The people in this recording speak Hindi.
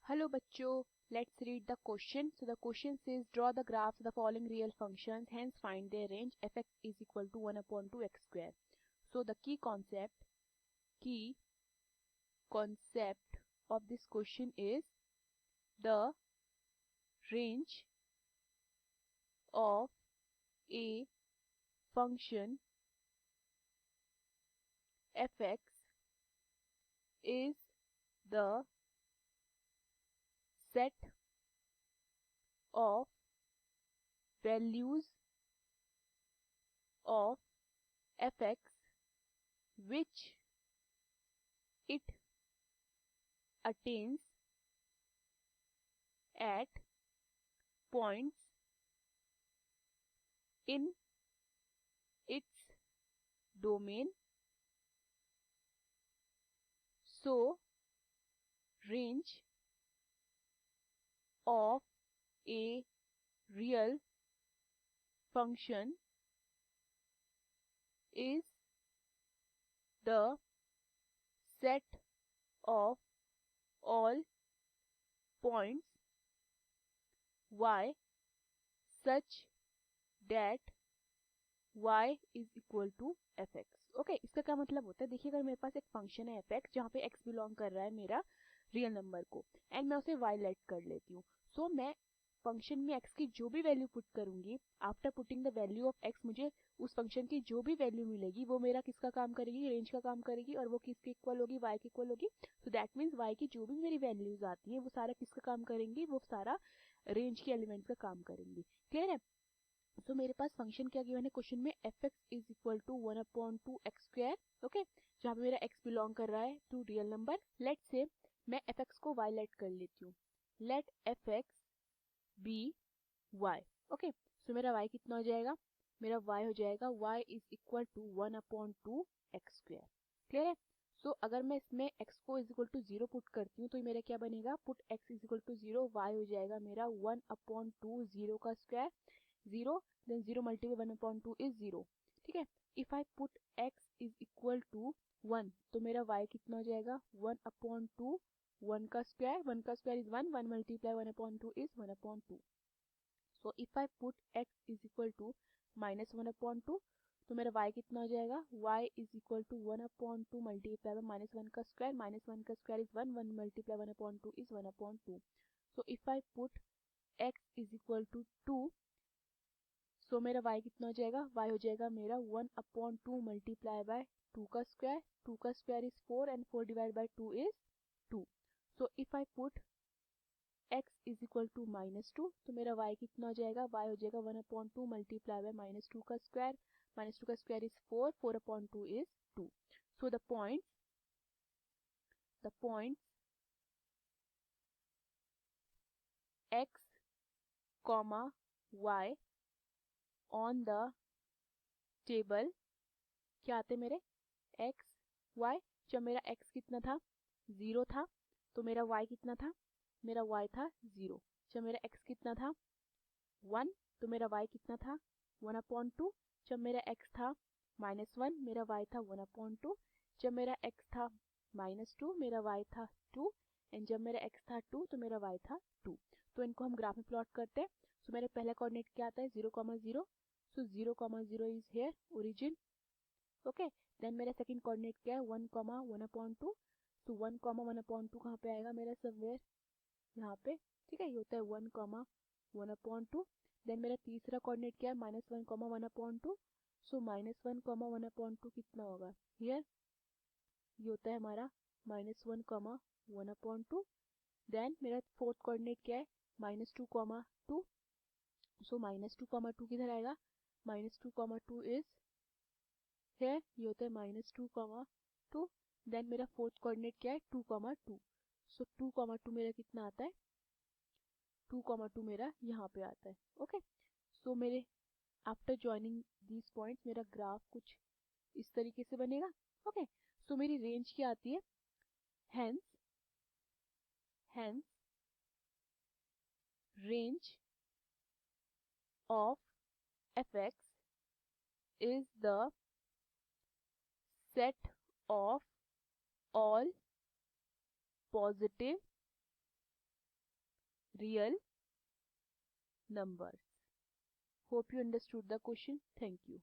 Hello bachcho, let's read the question. So the question says draw the graphs of the following real functions, hence find their range. Fx is equal to 1 upon 2 x square. So the key concept of this question is the range of a function fx is the set of values of fx which it attains at points in its domain. So range of a real function is the set of all points y such that y is equal to fx. Okay, इसका क्या मतलब होता है? देखिए, अगर मेरे पास एक फंक्शन है fx जहाँ पे x बिलोंग कर रहा है मेरा रियल नंबर को एंड मैं उसे y लेट कर लेती हूँ. सो मैं फंक्शन में x की जो भी वैल्यू पुट करूंगी, after putting the value of x मुझे उस फंक्शन की जो भी वैल्यू मिलेगी वो मेरा किसका काम करेगी? रेंज का काम करेगी. और वो किसके इक्वल होगी? y के इक्वल होगी. सो दैट मीन्स y की जो भी मेरी वैल्यूज आती है वो सारा किसका काम करेंगी? वो सारा रेंज के एलिमेंट्स का काम करेंगी. क्लियर है? तो मेरे पास फंक्शन क्या गिवन है क्वेश्चन में? fx is equal to 1 upon 2 x square. Okay, जहाँ पे मेरा x बिलोंग कर रहा है टू रियल नंबर. लेट से मैं fx को y लेट कर लेती हूँ. Let fx be y. Okay, so मेरा y कितना हो जाएगा? मेरा y हो जाएगा y is equal to 1 upon 2 x square. Clear है? सो अगर मैं इसमें x को इज इक्वल टू 0 पुट करती हूँ तो मेरा क्या बनेगा? Put x is equal to 0, y हो जाएगा मेरा 1 अपॉन 2 0 का square 0, then 0 multiplied 1 upon 2 is 0. ठीक है? If I put x is equal to 1 तो मेरा y कितना हो जाएगा? 1 upon 2 1 का square is 1 multiply 1 upon 2 is 1 upon 2. So if I put x is equal to minus 1 upon 2 तो मेरा y कितना हो जाएगा? y is equal to 1 upon 2 multiply by minus 1 का square is 1 multiply 1 upon 2 is 1 upon 2. So if I put x is equal to 2 सो मेरा y कितना हो जाएगा? y हो जाएगा मेरा 1 अपॉन 2 मल्टीप्लाई बाय 2 का square is 4 and 4 divide by 2 is 2. So if I put x is equal to minus 2 तो मेरा y कितना हो जाएगा? y हो जाएगा 1 अपॉन 2 मल्टीप्लाई बाय माइनस 2 का square is 4 4 upon 2 is 2. So the points x comma y on the table क्या आते मेरे? x y. जब मेरा x कितना था? 0 था. तो मेरा y कितना था? मेरा y था 0. जब मेरा x कितना था? 1. तो मेरा y कितना था? 1 अपॉन 2. जब मेरा x था -1 मेरा y था 1 अपॉन 2. जब मेरा x था -2 मेरा y था 2. एंड जब मेरा x था 2 तो मेरा y था 2. तो इनको हम ग्राफ में प्लॉट करते हैं. सो मेरा पहला कोऑर्डिनेट क्या आता है? 0,0. So 0,0 is here origin. Okay, then मेरा सेकंड कोऑर्डिनेट क्या है? 1,1 अपॉन 2. तो 1,1 अपॉन 2 कहाँ पे आएगा मेरा? समवेयर यहाँ पे. ठीक है, ये होता है 1,1 अपॉन 2. देन मेरा तीसरा कोऑर्डिनेट क्या है? -1,1 अपॉन 2. सो -1,1 अपॉन 2 कितना होगा? हियर ये होता है हमारा -1,1 अपॉन 2. देन मेरा फोर्थ कोऑर्डिनेट क्या है? -2,2. सो -2,2 किधर आएगा? -2,2 इज हियर. ये होता है -2,2. देन मेरा फोर्थ कोऑर्डिनेट क्या है? 2,2. सो 2,2 मेरा कितना आता है? 2,2 मेरा यहाँ पे आता है. ओके, सो मेरे आफ्टर ज्वाइनिंग दीज पॉइंट्स मेरा ग्राफ कुछ इस तरीके से बनेगा. ओके, सो मेरी रेंज क्या आती है? Hence range of fx is the set of all positive real numbers. Hope you understood the question. Thank you.